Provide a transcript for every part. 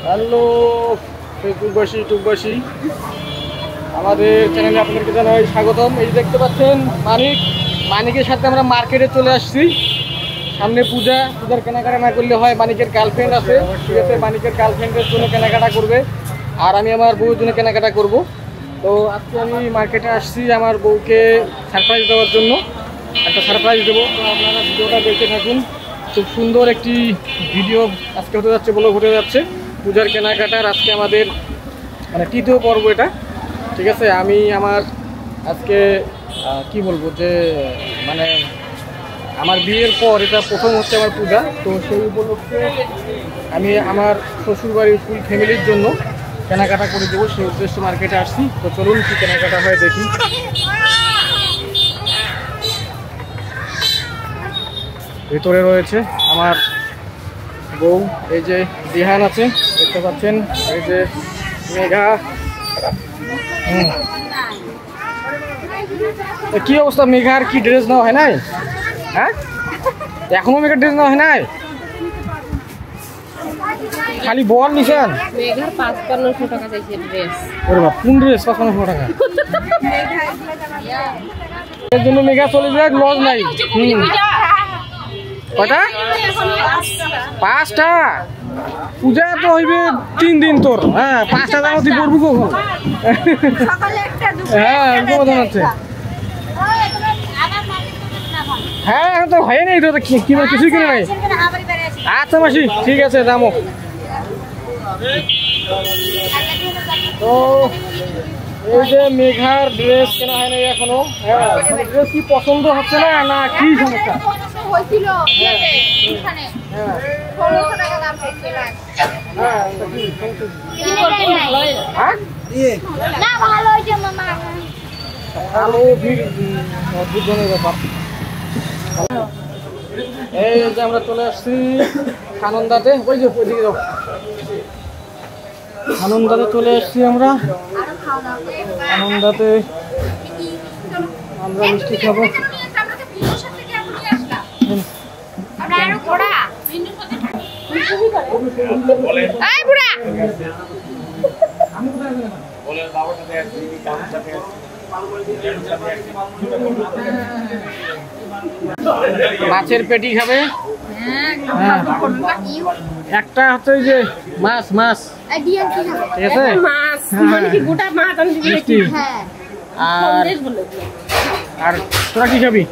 Hello ফেসবুকবাসী আমাদের চ্যানেলে আপনাদেরকে জানাই স্বাগতম। এই দেখতে পাচ্ছেন মানিকের সাথে আমরা মার্কেটে চলে আসছি। সামনে পূজার কেনাকাটা না করলে হয়। মানিকের গার্লফ্রেন্ড আছে, ঠিক আছে, মানিকের গার্লফ্রেন্ডের জন্য কেনাকাটা করবে আর আমি আমার বউয়ের জন্য কেনাকাটা করব। তো আজকে আমি মার্কেটে আসছি আমার বউকে সারপ্রাইজ দেওয়ার জন্য, একটা সারপ্রাইজ দেবো। তো আপনারা ভিডিওটা দেখতে থাকুন। খুব সুন্দর একটি ভিডিও আজকে হতে যাচ্ছে, ব্লগ হতে যাচ্ছে পূজার কেনাকাটার। আজকে আমাদের মানে তৃতীয় পর্ব এটা, ঠিক আছে। আমি আমার আজকে কি বলবো যে মানে আমার বিয়ের পর এটা প্রথম হচ্ছে আমার পূজা। তো সেই উপলক্ষে আমি আমার শ্বশুরবাড়ির ফুল ফ্যামিলির জন্য কেনাকাটা করে দেবো, সেই উদ্দেশ্যে মার্কেটে আসছি। তো চলুন কি কেনাকাটা হয় দেখি। ভিতরে রয়েছে আমার বউ, এই যে বিহান আছে দেখতে পাচ্ছেন, এই যে মেঘা। কি অবস্থা মেঘার? কি ড্রেস নেওয়া হয় নাই? হ্যাঁ, এখনো মেঘার ড্রেস নেওয়া হয় নাই? খালি বল নিছেন? মেঘার 5500 টাকা চাইছে ড্রেস। ওরে বাপ, কোন ড্রেস 5500 টাকা? এর জন্য মেঘা চলে যায়, লজ নাই। কয়টা? 5টা। পূজা তো হইবে 3 দিন তোর। হ্যাঁ, 5টা দাম তুই করবো কখন? হ্যাঁ, কখন হচ্ছে? হ্যাঁ, এখন তো হয় নাই তো, কিছুই কিনে নাই। আচ্ছা মাসি, ঠিক আছে, দামও। তো এই যে মেঘার ড্রেস কেনা হয় নাই এখনো। হ্যাঁ, ড্রেস কি পছন্দ হচ্ছে না, না কি সমস্যা? এই যে আমরা চলে আসছি আনন্দাতে, ওই যে ওইদিকে যাও। আনন্দাতে চলে আসছি আমরা। আনন্দাতে আমরা মিষ্টি খাবো। মাছের পেটি খাবে। একটা হচ্ছে ওই যে মাছ, ঠিক আছে। আর তোরা কি খাবি?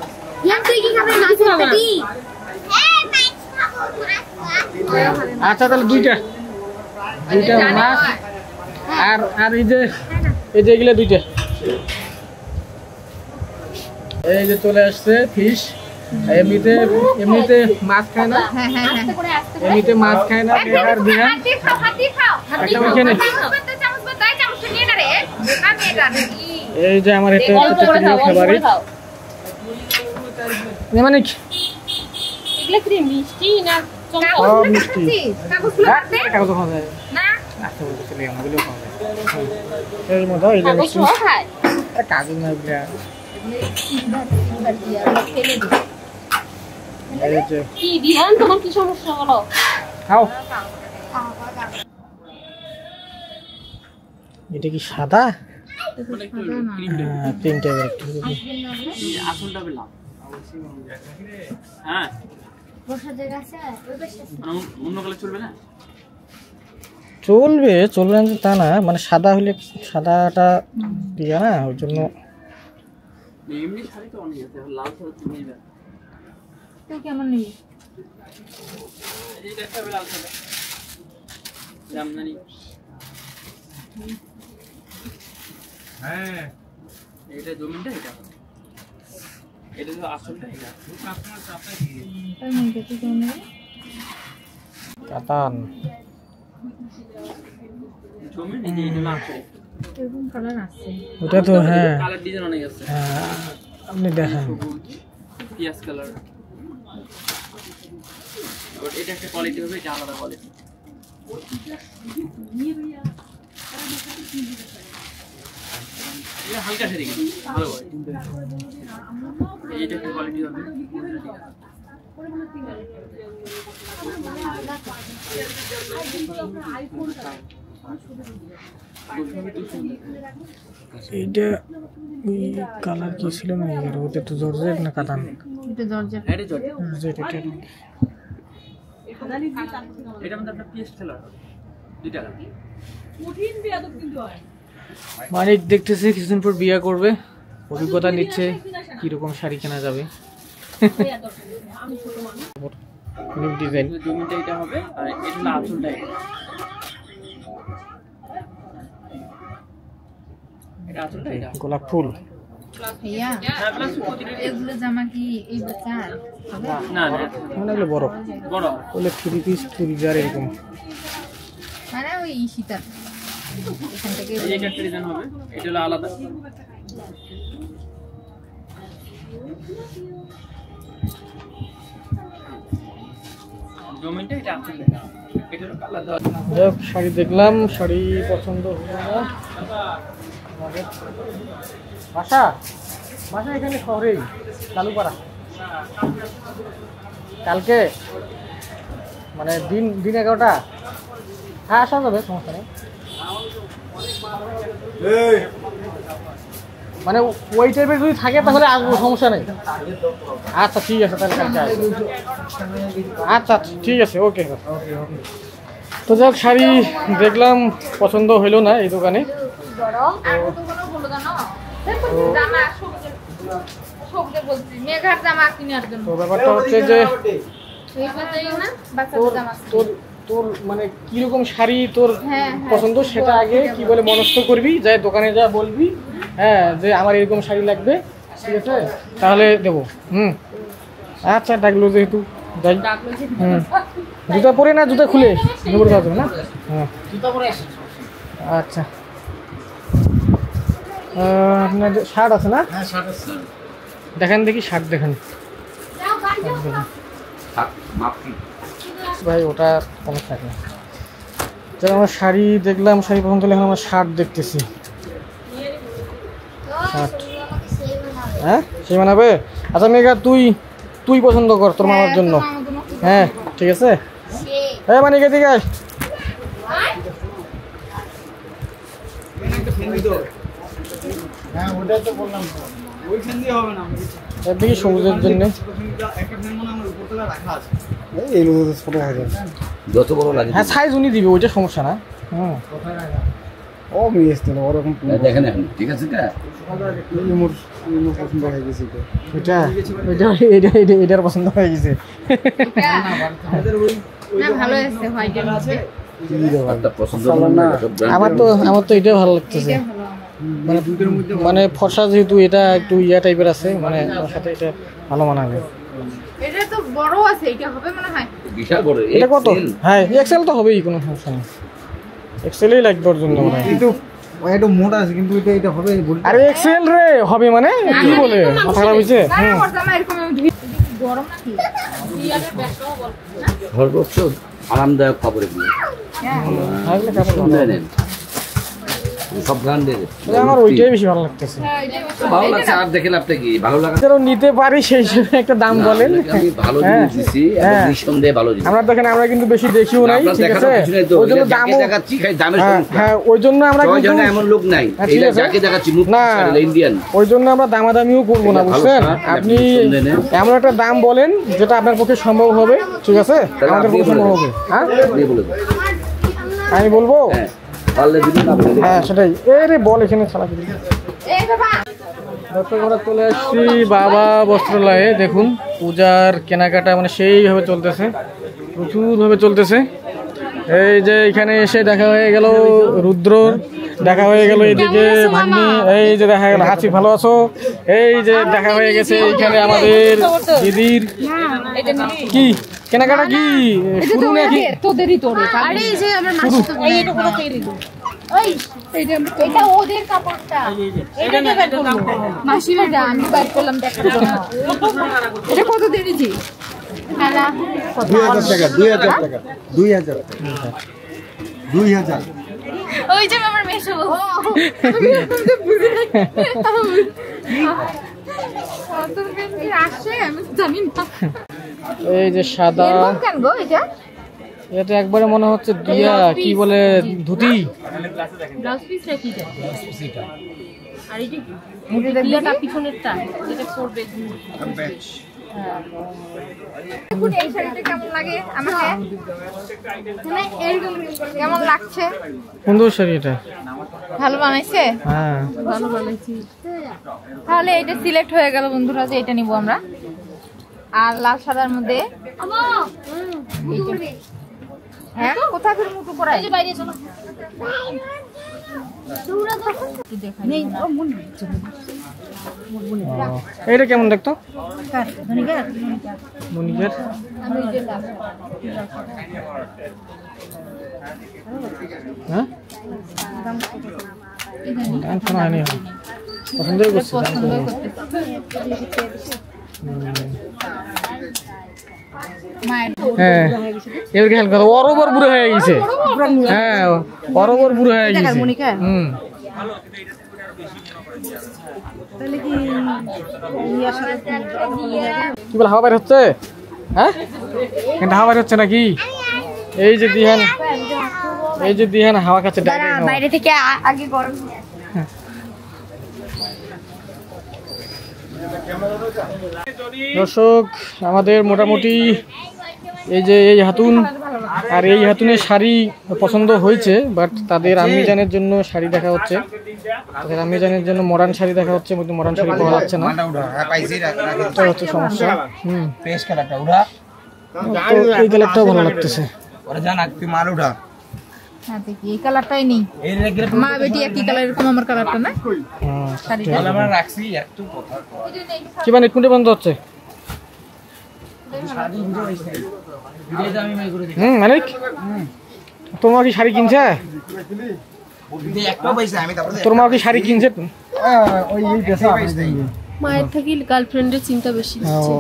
আচ্ছা, তাহলে দুইটা মাছ আর এই যে এগুলো দুইটা। এই যে চলে আসছে ফিশ। এমনিতে মাছ খায় না, এমনিতে মাছ খায় না। আর বিহান একটা ওইখানে। এই যে আমার এটা হচ্ছে প্রিয় ফেভারিট। মানে মিষ্টি না মিষ্টি কাগজ খাওয়া যায় না? আচ্ছা, বলতে এগুলো খাওয়া যায়। এর মধ্যে এই যে মিষ্টি কাগজ না কি বিহান, তোমার কি সমস্যা বলো? খাও। এটা কি সাদা? তিনটা চলবে না তা না, মানে সাদা হইলে সাদাটা দিয়া না, ওই জন্য। কেমন নেই হ্যাঁ, এটা জমিনটা, এটা তো আসলটা। কাতান ওটা তো। হ্যাঁ, কালার ডিজাইন অনেক আছে। আপনি দেখেন পিয়াজ কালার। এটা একটা কোয়ালিটি হবে, এটা আলাদা কোয়ালিটি। এটা হালকা সেদিকে ভালো হয়। এটা একটা কোয়ালিটি হবে। এইটা ওই কালার কি ছিল না এর ওটা তো জর্জেট না কাতান? এটা জর্জেট। এটা জর্জেট। জর্জেট এটা। এটা মধ্যে আপনার পিএস কালার 2 টাকা। মানিক দেখতেছে কিছুদিন পর বিয়ে করবে, অভিজ্ঞতা নিচ্ছে কিরকম শাড়ি কেনা যাবে। অনেক ডিজাইন। জমিটা এটা হবে আর এটা হলো আঁচলটা। এটা আঁচলটা এটা। গোলাপ ফুল। ভাইয়া এগুলো জামা কি এই বাচ্চার হবে? না না মানে এগুলো বড় বড় ওগুলো 3 পিস চুড়িদার এরকম। মানে ওই শীতার এখান থেকে এই একটা ডিজাইন হবে, এটা হলো আলাদা। জমিটা এটা আঁচলটা। এটা হলো কালার দেওয়া। যাক শাড়ি দেখলাম, শাড়ি পছন্দ হলো না। বাসা বাসা এখানে শহরেই কালুপাড়া। কালকে মানে দিন 11টা। হ্যাঁ আসা যাবে, সমস্যা নেই। মানে ওই টাইপের যদি থাকে তাহলে আসবো, সমস্যা নেই। আচ্ছা ঠিক আছে, তাহলে কালকে আসবো। আচ্ছা ঠিক আছে, ওকে। তো যাক শাড়ি দেখলাম, পছন্দ হইলো না এই দোকানে। তো ব্যাপারটা হচ্ছে যে তোর মানে কিরকম শাড়ি তোর পছন্দ সেটা আগে কি বলে মনস্থ করবি, যাই দোকানে যা বলবি হ্যাঁ যে আমার এরকম শাড়ি লাগবে, ঠিক আছে তাহলে দেবো। আচ্ছা ডাকলো যেহেতু যাই। জুতা পরে না জুতা খুলে নেবো না? হ্যাঁ আচ্ছা। আপনার শার্ট আছে না? দেখেন দেখি শার্ট দেখেন ভাই, ওটা সমস্যা নেই। যারা আমার শাড়ি দেখলাম, শাড়ি পছন্দ হলে এখন আমার শার্ট দেখতেছি। শার্ট হ্যাঁ সেই বানাবে। আচ্ছা মেঘা তুই পছন্দ কর তোর মামার জন্য। হ্যাঁ ঠিক আছে। হ্যাঁ মানে দিকে আয়। দেখি সবুজের জন্য যত বড় লাগে হ্যাঁ সাইজ উনি দিবে, ওইটা সমস্যা না। ও ওরকম দেখেন এখন ঠিক আছে। এটার পছন্দ হয়ে গেছে। আমার তো এটাই ভালো লাগতেছে, মানে ফর্সা যেহেতু এটা একটু ইয়া টাইপের আছে, মানে আমার সাথে এটা ভালো মানাবে। এটা তো বড় আছে, এটা হবে মনে হয় বিশাল বড়। এটা কত? হ্যাঁ এক্সেল তো হবেই, কোনো সমস্যা নেই, এক্সেলই লাগবে ওর জন্য মনে হয়। কিন্তু একটু মোটা আছে, কিন্তু এটা হবে। আরে এক্সেল রে হবে মানে কি বলে মাথা খারাপ হয়েছে? গরম নাকি সর্বোচ্চ আরামদায়ক কাপড় এগুলো সব ব্র্যান্ডের। আমার ওইটাই বেশি ভালো লাগতেছে। ভালো লাগছে আর দেখেন আপনি কি ভালো লাগে নিতে পারি সেই হিসেবে একটা দাম বলেন। আমি ভালো জিনিস দিছি এবং নিঃসন্দেহে ভালো জিনিস। আমরা দেখেন আমরা কিন্তু বেশি দেখিও নাই, ঠিক আছে ওই জন্য দামও দেখাচ্ছি খাই দামের হ্যাঁ ওই জন্য আমরা কিন্তু এমন লোক নাই এটা যাকে দেখাচ্ছি মুখ ইন্ডিয়ান, ওই জন্য আমরা দামাদামিও করবো না, বুঝছেন? আপনি এমন একটা দাম বলেন যেটা আপনার পক্ষে সম্ভব হবে, ঠিক আছে আমাদের পক্ষে সম্ভব হবে। হ্যাঁ আমি বলবো হ্যাঁ সেটাই। রে বল এখানে খেলা করি। আমরা চলে আসছি বাবা বস্ত্রালয়ে। দেখুন পূজার কেনাকাটা মানে সেইভাবে চলতেছে, প্রচুরভাবে চলতেছে। এই যে এখানে এসে দেখা হয়ে গেল রুদ্রর, দেখা হয়ে গেল এদিকে ভাগ্নি, এই যে দেখা গেল হাসি ভালো আছো, এই যে দেখা হয়ে গেছে এইখানে আমাদের দিদির। কি কেনাকাটা কি শুরু নাকি? তোদেরই তোরে। আরে এই যে আমার মাসি তো এইটা কত পেয়ে দিল। ওই এটা ওদের কাপড়টা। এটা কে বের করলো? মাসি বেটা আমি বের করলাম দেখার জন্য। এটা কত দিয়েছি? খালা 2000 টাকা 2000 টাকা 2000 2000। ওই যে আমার মেশো আসছে আমি জানি না। এই যে সাদা, এরকম কেন গো এটা? এটা একবারে মনে হচ্ছে দিয়া কি বলে ধুতি। ব্লাউজ পিস নাকি এটা? ব্লাউজ পিস এটা। আর এই যে এটা পিছনেরটা যেটা পরবে ব্যাচ। দেখুন এই শাড়িটা কেমন লাগে আমাকে, মানে এরকম কেমন লাগছে? সুন্দর শাড়ি এটা, ভালো বানাইছে। হ্যাঁ ভালো বানাইছি। তাহলে এটা সিলেক্ট হয়ে গেল বন্ধুরা, যে এটা নিব আমরা। আর লাল সাদার মধ্যে হ্যাঁ কোথায় করে মুটু করায়, এই যে বাইরে চলো দৌড়া দেখো একটু দেখাই নেই। ও মুন এইটা কেমন দেখতো? কার ধনিকার মনিকের আমি এই যে লাল হ্যাঁ দাম শোনা হয়নি, পছন্দই করছি। পছন্দ করতেছি। হ্যাঁ এবার খেয়াল করো, অরবর বুড়ো হয়ে গেছে। হ্যাঁ অরবর বুড়ো হয়ে গেছে। হুম কি বলে হাওয়া বাইর হচ্ছে? হ্যাঁ এটা হাওয়া বাইর হচ্ছে নাকি? এই যে দিহান, এই যে দিহান হাওয়া খাচ্ছে ডাইরেক্ট বাইরে থেকে আগে গরম। দর্শক আমাদের মোটামুটি এই যে এই হাতুন আর এই হাতুনের শাড়ি পছন্দ হয়েছে, বাট তাদের আম্মিজানের জন্য শাড়ি দেখা হচ্ছে, তাদের আম্মিজানের জন্য মডার্ন শাড়ি দেখা হচ্ছে, কিন্তু মডার্ন শাড়ি পাওয়া যাচ্ছে না, এটা হচ্ছে সমস্যা। তো এই কালারটাও ভালো লাগতেছে। হ্যাঁ দেখি এই কালারটাই নেই, মা বেটি একই কালার, এরকম আমার কালারটা না শাড়িটা আমরা রাখছি একটু কথা কি মানে কোনটা বন্ধ হচ্ছে? মানিক তোমার কি শাড়ি কিনছে? তোর মা কি শাড়ি কিনছে? ওই এই পেশা আপনি দেখবেন মায়ের থেকে গার্লফ্রেন্ডের চিন্তা বেশি হচ্ছে।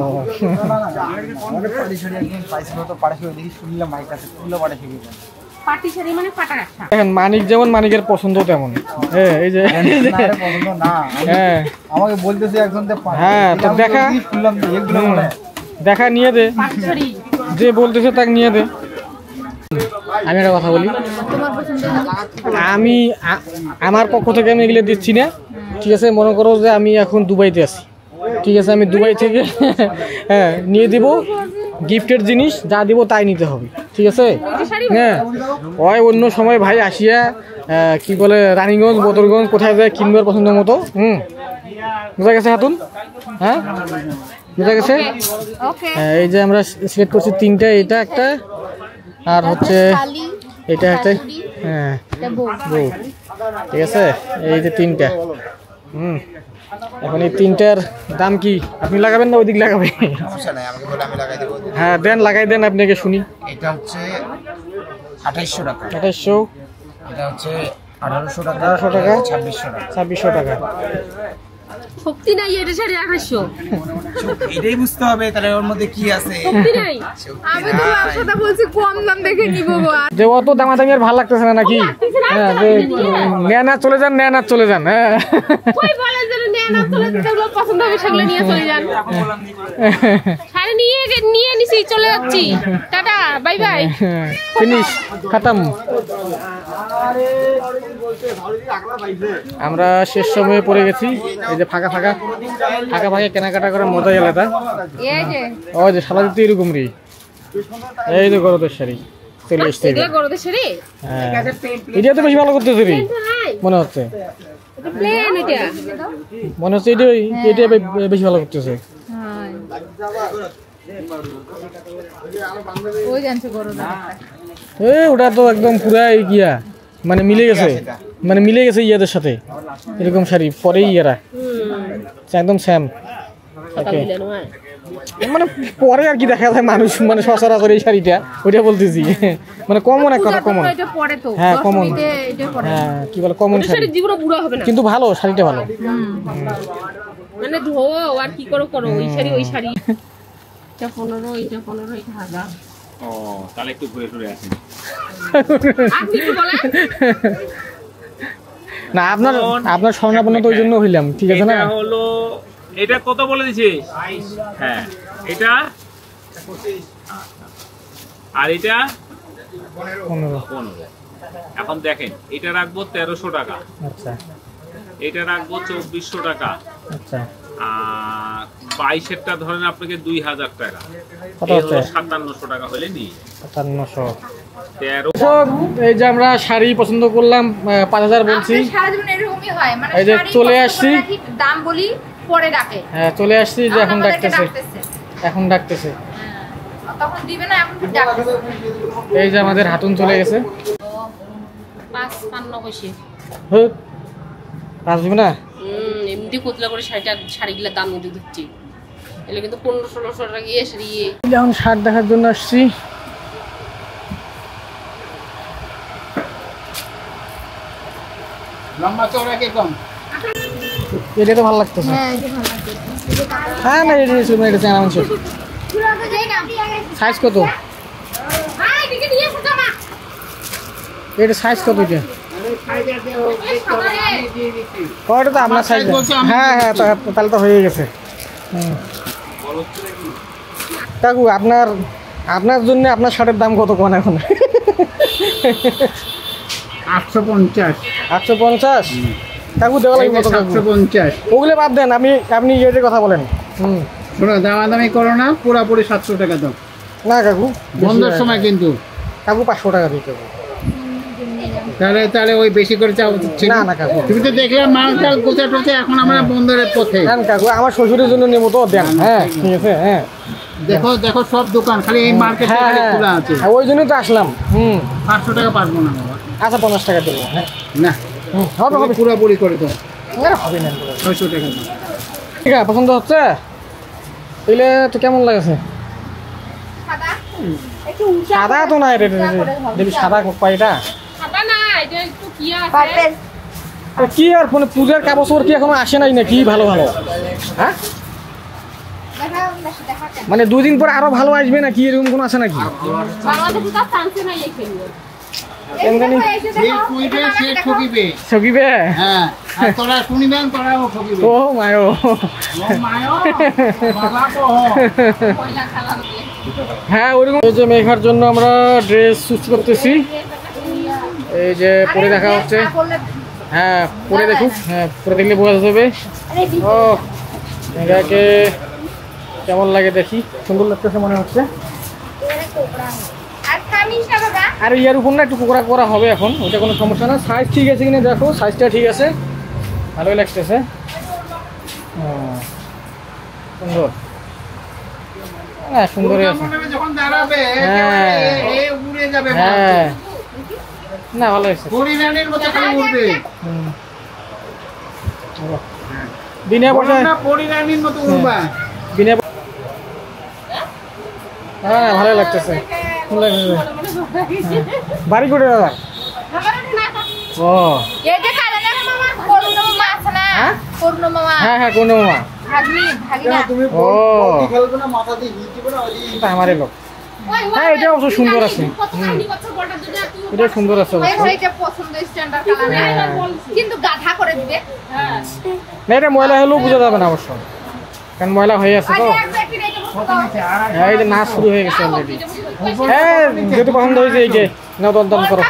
আমাদের পাটি শাড়ি একদিন পাইছিল, তো পাটি শাড়ি দেখি শুনলাম মাইক কাছে খুললো পাটি শাড়ি। পাটি শাড়ি মানে পাটা রাখা। দেখেন মানিক যেমন মানিকের পছন্দ তেমন, এই যে পছন্দ না, হ্যাঁ আমাকে বলতেছে একজন হ্যাঁ তো দেখা শুনলাম দেখা নিয়ে দে, যে বলতেছে তাকে নিয়ে দে। আমি একটা কথা বলি, আমি আমার পক্ষ থেকে আমি এগুলো দিচ্ছি না, ঠিক আছে? মনে করো যে আমি এখন দুবাইতে আছি, ঠিক আছে? আমি দুবাই থেকে হ্যাঁ নিয়ে দিব গিফটের জিনিস, যা দিব তাই নিতে হবে, ঠিক আছে? হ্যাঁ ওই অন্য সময় ভাই আসিয়া কি বলে রানীগঞ্জ বদরগঞ্জ কোথায় যায় কিনবার পছন্দ মতো। বুঝা গেছে হাতুন? হ্যাঁ বুঝা গেছে? এই যে আমরা সিলেক্ট করছি তিনটা, এটা একটা আর হচ্ছে এটা একটা, হ্যাঁ বউ, ঠিক আছে? এই যে তিনটা। এখন এই তিনটার দাম কি আপনি লাগাবেন না ওইদিক লাগাবে? হ্যাঁ দেন, লাগাই দেন আপনাকে শুনি। এটা হচ্ছে 2800 টাকা, 2800, এটা হচ্ছে 1800 টাকা, 1800 টাকা, 2600 টাকা, 2600 টাকা। শক্তি নাই এটা শাড়ি 2800, এটাই বুঝতে হবে তাহলে ওর মধ্যে কি আছে। শক্তি নাই। আমি তো ব্যবসাটা বলছি কম দাম দেখে নিব গো। যে অত দামাদামি আর ভালো লাগতেছে না নাকি? হ্যাঁ নেন আর চলে যান, নেন আর চলে যান। হ্যাঁ কই বলেন যে নেন আর চলে যেগুলো পছন্দ হবে সেগুলো নিয়ে চলে যান। শাড়ি নিয়ে নিছি, চলে যাচ্ছি, টাটা বাই বাই, ফিনিশ খতম। আমরা শেষ সময়ে পড়ে গেছি, এই যে ফাঁকা ফাঁকা ফাঁকা ফাঁকা কেনাকাটা করার মজাই আলাদা। ওই যে সারা দিতে এরকম রে, এই যে গরদের শাড়ি চলে এসছে, গরদের শাড়ি এটা তো বেশি ভালো করতেছে রে মনে হচ্ছে, প্লেন এটা মনে হচ্ছে এটা বেশি ভালো করতেছে। ওই জানছে গরদা, ওটা তো একদম পুরাই গিয়া মানে মিলে গেছে, মানে মিলে গেছে ইয়াদের সাথে, এরকম শাড়ি পরেই ইয়ারা একদম স্যাম। মানে পরে আর কি দেখা যায় মানুষ মানে সচরাচর এই শাড়িটা, ওইটা বলতেছি মানে কমন এক কথা, কমন। হ্যাঁ কমন, হ্যাঁ কি বলে কমন শাড়ি, জীবনে বুড়া হবে না, কিন্তু ভালো শাড়িটা ভালো। মানে ধো আর কি করো ওই শাড়ি ওই শাড়ি, এটা 15, এটা 15, এটা 1000। ও তাহলে একটু ঘুরে ঘুরে আসেন। আপনি কি বলেন? না আপনার স্বর্ণাপন্ন তো ওই জন্য হইলাম, ঠিক আছে না? এটা হলো, এটা কত বলে দিছিস? হ্যাঁ এটা আর এটা 15। 15। এখন দেখেন এটা রাখবো 1300 টাকা, আচ্ছা এটা রাখবো 2400 টাকা, আচ্ছা। আর 22-এরটা ধরেন আপনাকে 2000 টাকা, কত এই হচ্ছে? হলো 5700 টাকা হলে নিয়ে 5700। 13। এই যে আমরা শাড়ি পছন্দ করলাম, 5000 বলছি। আপনার সারা জীবন এরকমই হয়, মানে এই যে শাড়ি চলে পছন্দ আসছি। করে রাখি, দাম বলি পরে ডাকে। হ্যাঁ চলে আসছি, যে এখন আমাদেরকে ডাকতেছে, ডাকতেছে। এখন ডাকতেছে। তখন দিবে না, এখন ডাকতেছে। এই যে আমাদের হাতুন চলে গেছে। 5-5 বসে আসবে না? এমনি কোতলা করে শাড়িগুলোর দাম কিন্তু দিচ্ছি, এগুলো কিন্তু 1500-1600 টাকা গিয়ে সিরিয়ে। এখন শার্ট দেখার জন্য আসছি। লম্বা চওড়া কি কম? এটা তো ভালো লাগতেছে। হ্যাঁ না এটা ছিল, এটা চায়না মাংস। সাইজ কত? এটা সাইজ কত? এটা ওটা তো আপনার সাইজ। হ্যাঁ হ্যাঁ তাহলে তো হয়ে গেছে। কাকু আপনার জন্য আপনার শার্টের দাম কত কোন এখন? 850। 850? কাকু দেওয়া লাগবে কত? 750। ওগুলো বাদ দেন, আপনি ইয়ের কথা বলেন। শোনো, দামাদামি করো না, পুরোপুরি 700 টাকা দাও। না কাকু, বন্ধের সময় কিন্তু কাকু 500 টাকা দিতে হবে। তাহলে ওই বেশি করে চাও। না না কাকু, তুমি তো দেখলাম মালটা গোছা টোচা, এখন আমরা বন্দরের পথে। দেন কাকু, আমার শ্বশুরের জন্য নেবো তো, দেন। হ্যাঁ ঠিক আছে। হ্যাঁ দেখো সব দোকান খালি এই মার্কেটে হ্যাঁ খোলা আছে। হ্যাঁ, ওই জন্যই তো আসলাম। 500 টাকা পারবো না বাবা। আচ্ছা 50 টাকা দেবো। হ্যাঁ না, হবে হবে, পুরোপুরি করে দাও। হবে না। 600 টাকা দাও। ঠিক আছে, পছন্দ হচ্ছে? এলে তো কেমন লাগছে? সাদা তো না, এটা দেখবি সাদা পাইটা সাদা না, এটা একটু কি আছে কি আর মানে পূজার কাপড় কি এখনো আসে নাই নাকি? ভালো ভালো, হ্যাঁ মানে 2 দিন পর আরো ভালো আসবে নাকি, এরকম কোনো আছে নাকি? বাংলাদেশে তার চান্স নাই এখানে। এমনি যে কইবে সে ঠকিবে। সকিবে। হ্যাঁ, আর তোরা শুনিবেন, তোরাও ঠকিবে। ও মায়ো, ও মায়ো, বাবা কো। পয়লা খেলা হবে। হ্যাঁ ওরকম। এই যে মেঘার জন্য আমরা ড্রেস চুজ করতেছি। এই যে পরে দেখা হচ্ছে। হ্যাঁ পরে দেখুক, হ্যাঁ পরে দেখলে বোঝা যাবে। ও মেঘাকে কেমন লাগে দেখি, সুন্দর লাগতেছে মনে হচ্ছে। আর ইয়ার উপর না একটু কোকড়া করা হবে এখন, ওটা কোনো সমস্যা না। সাইজ ঠিক আছে কিনা দেখো, সাইজটা ঠিক আছে, ভালোই লাগতেছে। সুন্দর, হ্যাঁ সুন্দরই আছে। যখন দাঁড়াবে হ্যাঁ এই উড়ে যাবে। হ্যাঁ না ভালো হয়েছে। পরিণামের মতো খালি উড়বে। বিনা পয়সায় না, পরিণামের মতো উড়বা। বিনা হ্যাঁ ভালো লাগতেছে। সুন্দর লাগতেছে। বাড়ি করে দাদা। ও এই যে কালারে মামা করুণ মামা আছে না? হ্যাঁ? করুণ মামা, হ্যাঁ হ্যাঁ কোনো মামা। ভাগিনা। ও এটা আমারই লোক। হ্যাঁ এটা অবশ্য সুন্দর আছে। এটা সুন্দর আছে ওই অবশ্য। এটা পছন্দ স্ট্যান্ডার্ড কালার, কিন্তু গাধা করে দিবে। না এটা ময়লা হলেও বোঝা যাবে না অবশ্য, কারণ ময়লা হয়ে আছে তো। হ্যাঁ এই যে নাচ শুরু হয়ে গেছে অলরেডি। হ্যাঁ যেহেতু পছন্দ হয়েছে এই যে নাও দরদাম করো।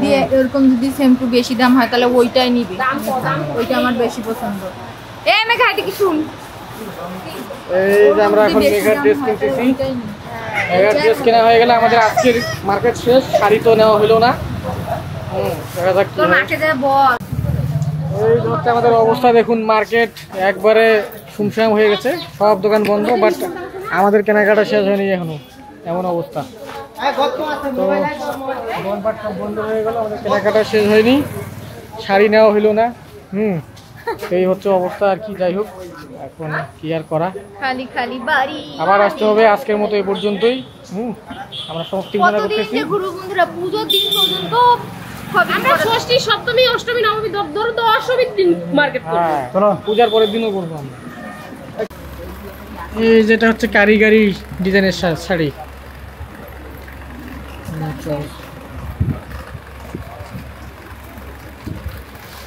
দিয়ে এরকম যদি শ্যাম্পু বেশি দাম হয় তাহলে ওইটাই নিবি, ওইটা আমার বেশি পছন্দ। এই মেঘা এটা কি শুন, এই যে আমরা এখন মেঘার ড্রেস কিনতেছি। মেঘার ড্রেস কেনা হয়ে গেলে আমাদের আজকের মার্কেট শেষ। শাড়ি তো নেওয়া হলো না। দেখা যাক কি তোর হয়। মাকে যা বল। এই হচ্ছে আমাদের অবস্থা, দেখুন মার্কেট একবারে শুমশাম হয়ে গেছে, সব দোকান বন্ধ। বাট আমাদের কেনাকাটা শেষ হয়নি এখনো, এমন অবস্থা। তো দোকানপাট সব বন্ধ হয়ে গেল, আমাদের কেনাকাটা শেষ হয়নি, শাড়ি নেওয়া হইলো না। এই হচ্ছে অবস্থা আর কি। যাই হোক, এখন কি আর করা, খালি খালি বাড়ি। আবার আসতে হবে। আজকের মতো এই পর্যন্তই। আমরা সমাপ্তি ঘোষণা কতদিন করতেছি। যে ঘুরু বন্ধুরা, পুজোর দিন পর্যন্ত আমরা ষষ্ঠী, সপ্তমী, অষ্টমী, নবমী, ধরো 10 দিন মার্কেট করব। হ্যাঁ চলো, পূজার পরের দিনও করবো আমরা। এই যেটা হচ্ছে কারিগরি ডিজাইনের শাড়ি।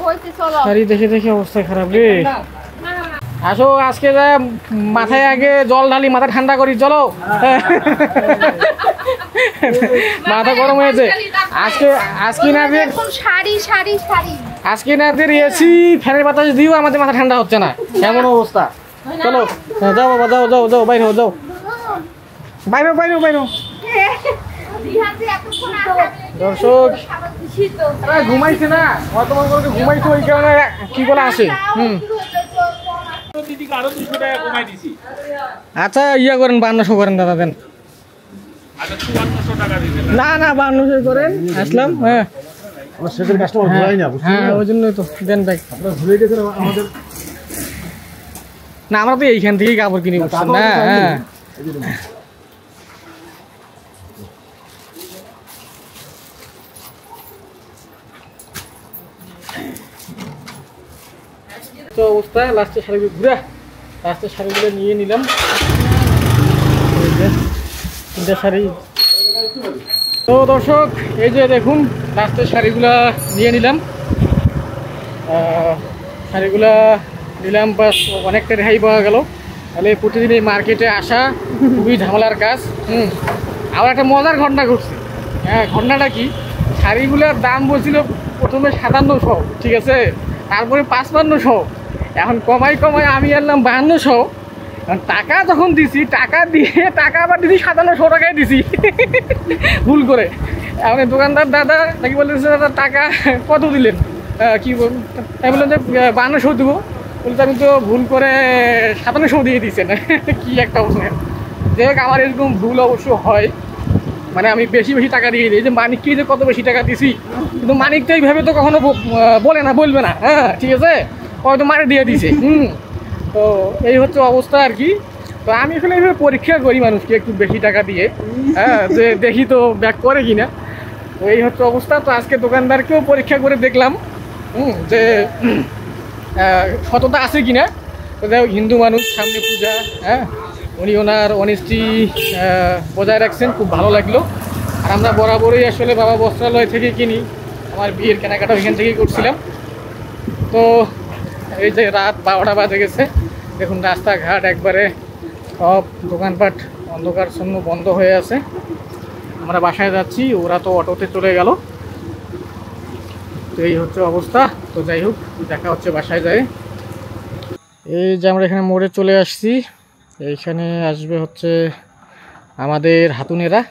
হইছে চলো। শাড়ি দেখে দেখে অবস্থা খারাপ রে। আসো আজকে যা মাথায় আগে জল ঢালি, মাথা ঠান্ডা করি, চলো। মাথা গরম হয়েছে আজকে না দিয়ে আজকে না দিয়ে এসি ফ্যানের বাতাস দিও আমাদের মাথা ঠান্ডা হচ্ছে না, এমন অবস্থা। চলো যাও বাবা, যাও যাও যাও, বাইরে যাও, বাইরে বাইরে বাইরে। দর্শক ঘুমাইছে না, বর্তমান করে ঘুমাইছে, ওই কারণে কি বলে আসে। দিদিকে আরো 200 টাকা কমাই দিছি। আচ্ছা ইয়া করেন, 5200 করেন দাদা, দেন। আচ্ছা 5400 টাকা দিবেন। না না 5200 করেন, আসলাম। হ্যাঁ আমার সেকেন্ড কাস্টমার ধরাই না, বুঝছেন? হ্যাঁ ওই জন্যই তো দেন ভাই। আপনারা ভুলে গেছেন আমাদের। না আমরা তো এইখান থেকেই কাপড় কিনি, বুঝছেন না? হ্যাঁ তো অবস্থা, লাস্টের শাড়িগুলো ঘুরে, লাস্টের শাড়িগুলো নিয়ে নিলাম। তিনটা শাড়ি। তো দর্শক এই যে দেখুন লাস্টের শাড়িগুলা নিয়ে নিলাম, শাড়িগুলা নিলাম, বাস অনেকটা রেহাই পাওয়া গেল। তাহলে প্রতিদিন এই মার্কেটে আসা খুবই ঝামেলার কাজ। আবার একটা মজার ঘটনা ঘটছে। হ্যাঁ ঘটনাটা কি, শাড়িগুলোর দাম বলছিল প্রথমে 5700, ঠিক আছে, তারপরে 5500, এখন কমাই কমাই আমি আনলাম 5200। টাকা যখন দিছি, টাকা আবার দিছি 5700 টাকায় দিছি ভুল করে। এখন দোকানদার দাদা নাকি বলতেছে, দাদা টাকা কত দিলেন, কি আমি বললাম যে 5200 দেবো, বলতে আমি তো ভুল করে 5700 দিয়ে দিচ্ছেন। কি একটা অবস্থা। যাই হোক আমার এরকম ভুল অবশ্য হয়, মানে আমি বেশি বেশি টাকা দিয়ে দিই, যে মানিককে যে কত বেশি টাকা দিছি, কিন্তু মানিক তো এইভাবে তো কখনো বলবে না। হ্যাঁ ঠিক আছে, হয়তো মারে দিয়ে দিছে। তো এই হচ্ছে অবস্থা আর কি। তো আমি আসলে এইভাবে পরীক্ষা করি মানুষকে একটু বেশি টাকা দিয়ে, হ্যাঁ, যে দেখি তো ব্যাক করে কিনা। তো এই হচ্ছে অবস্থা। তো আজকে দোকানদারকেও পরীক্ষা করে দেখলাম যে সততা আছে কিনা। তো যাই হোক হিন্দু মানুষ, সামনে পূজা, হ্যাঁ, উনি ওনার অনেস্টি বজায় রাখছেন, খুব ভালো লাগলো। আর আমরা বরাবরই আসলে বাবা বস্ত্রালয় থেকে কিনি, আমার বিয়ের কেনাকাটা ওইখান থেকেই করছিলাম। তো এই যে রাত 12টা বাজে গেছে, দেখুন রাস্তাঘাট একবারে সব দোকানপাট অন্ধকারচ্ছন্ন বন্ধ হয়ে আছে। আমরা বাসায় যাচ্ছি, ওরা তো অটোতে চলে গেল। তো এই হচ্ছে অবস্থা। তো যাই হোক দেখা হচ্ছে বাসায় যায়। এই যে আমরা এখানে মোড়ে চলে আসছি, এইখানে আসবে হচ্ছে আমাদের হাতুনেরা।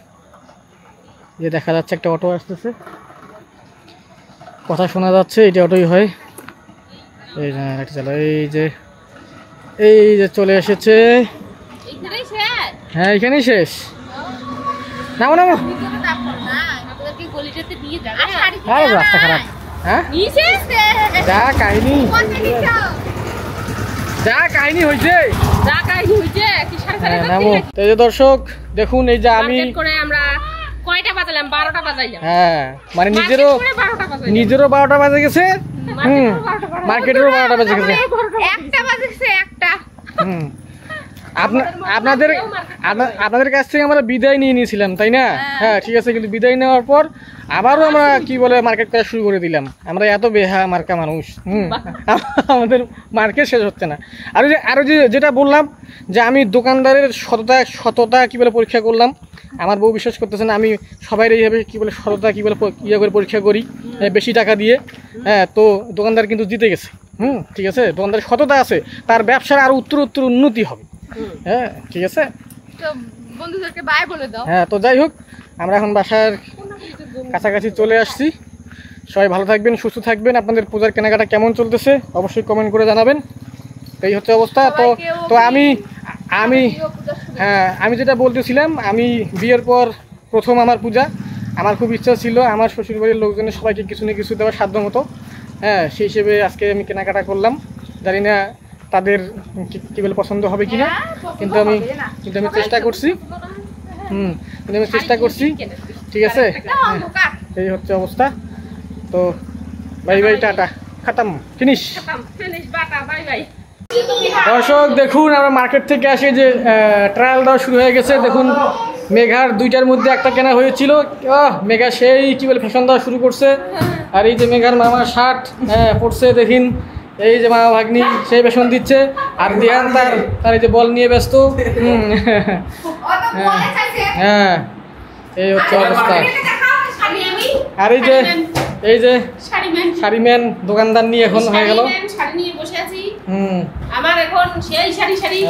যে দেখা যাচ্ছে একটা অটো আসতেছে, কথা শোনা যাচ্ছে, এটা অটোই হয়। এই চলো, এই যে চলে এসেছে। হ্যাঁ এখানেই শেষ। নামো নামো, আরে রাস্তা খারাপ। হ্যাঁ যা কাহিনী হয়েছে। নামো। এই যে দর্শক দেখুন, এই যে আমি আমরা কয়টা বাজালাম, 12টা বাজাইলাম। হ্যাঁ মানে নিজেরও 12টা বাজে গেছে, মার্কেটেরও 12টা বাজে গেছে, একটা বাজেছে একটা। আপনাদের কাছ থেকে আমরা বিদায় নিয়ে নিয়েছিলাম, তাই না? হ্যাঁ ঠিক আছে, কিন্তু বিদায় নেওয়ার পর আবারও আমরা কি বলে মার্কেট করা শুরু করে দিলাম। আমরা এত বেহা মার্কা মানুষ, আমাদের মার্কেট শেষ হচ্ছে না। আরো যেটা বললাম যে আমি দোকানদারের সততা কি বলে পরীক্ষা করলাম। আমার বউ বিশ্বাস করতেছে না, আমি সবাই এইভাবে কি বলে সততা কি বলে ইয়ে করে পরীক্ষা করি বেশি টাকা দিয়ে। হ্যাঁ তো দোকানদার কিন্তু জিতে গেছে। ঠিক আছে, দোকানদারের সততা আছে, তার ব্যবসার আরো উত্তর উন্নতি হবে। হ্যাঁ ঠিক আছে, বন্ধুদেরকে বাই বলে দাও। হ্যাঁ তো যাই হোক আমরা এখন বাসার কাছাকাছি চলে আসছি। সবাই ভালো থাকবেন, সুস্থ থাকবেন। আপনাদের পূজার কেনাকাটা কেমন চলতেছে অবশ্যই কমেন্ট করে জানাবেন। এই হচ্ছে অবস্থা। তো আমি যেটা বলতেছিলাম, আমি বিয়ের পর প্রথম আমার পূজা, আমার খুব ইচ্ছা ছিল আমার শ্বশুরবাড়ির লোকজনের সবাইকে কিছু না কিছু দেওয়ার সাধ্য মতো। হ্যাঁ সেই হিসেবে আজকে আমি কেনাকাটা করলাম। জানি না তাদের কী বলে পছন্দ হবে কিনা, কিন্তু আমি চেষ্টা করছি। ঠিক আছে, এই হচ্ছে অবস্থা। তো বাই বাই, টাটা, খাতাম, ফিনিশ। দর্শক দেখুন আমরা মার্কেট থেকে আসি, যে ট্রায়াল দেওয়া শুরু হয়ে গেছে। দেখুন মেঘার 2টার মধ্যে একটা কেনা হয়েছিল, মেঘা সেই কি বলে ফ্যাশন দেওয়া শুরু করছে। আর এই যে মেঘার মামার শার্ট পরছে, দেখিন এই যে মা ভাগ্নি সেই বেসন দিচ্ছে, আর দিহান তার এই যে বল নিয়ে ব্যস্ত। হ্যাঁ, এই হচ্ছে অবস্থা। আর এই যে শাড়িম্যান দোকানদার নিয়ে এখন হয়ে গেল। আমার এখন শাড়ি।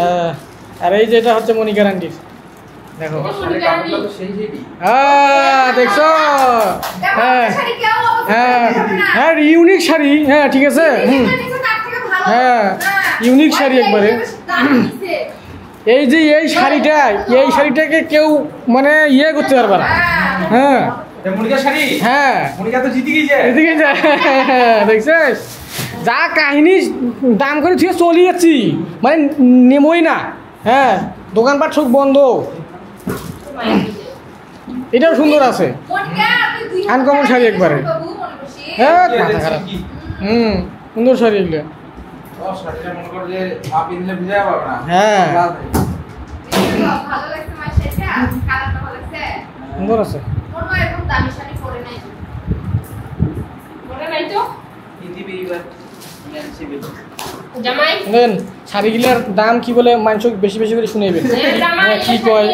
আর এই যে এটা হচ্ছে মনিকা আন্টির, দেখো দেখছো। হ্যাঁ হ্যাঁ হ্যাঁ, ইউনিক শাড়ি। হ্যাঁ ঠিক আছে। হ্যাঁ, ইউনিক শাড়ি একবারে। এই যে এই শাড়িটাকে কেউ মানে ইয়ে করতে পারবে না। হ্যাঁ হ্যাঁ, দেখছিস যা কাহিনী দাম করে ঠিক চলে যাচ্ছি, মানে নেমই না। হ্যাঁ, দোকানপাট সব বন্ধ। এটাও সুন্দর আছে, আনকমন শাড়ি একবারে। হ্যাঁ, মাথা খারাপ। সুন্দর শাড়ি এগুলো। হ্যাঁ, সুন্দর আছে। শাড়িগুলার দাম কি বলে মানুষ বেশি বেশি করে শুনেবেন, কি কয়।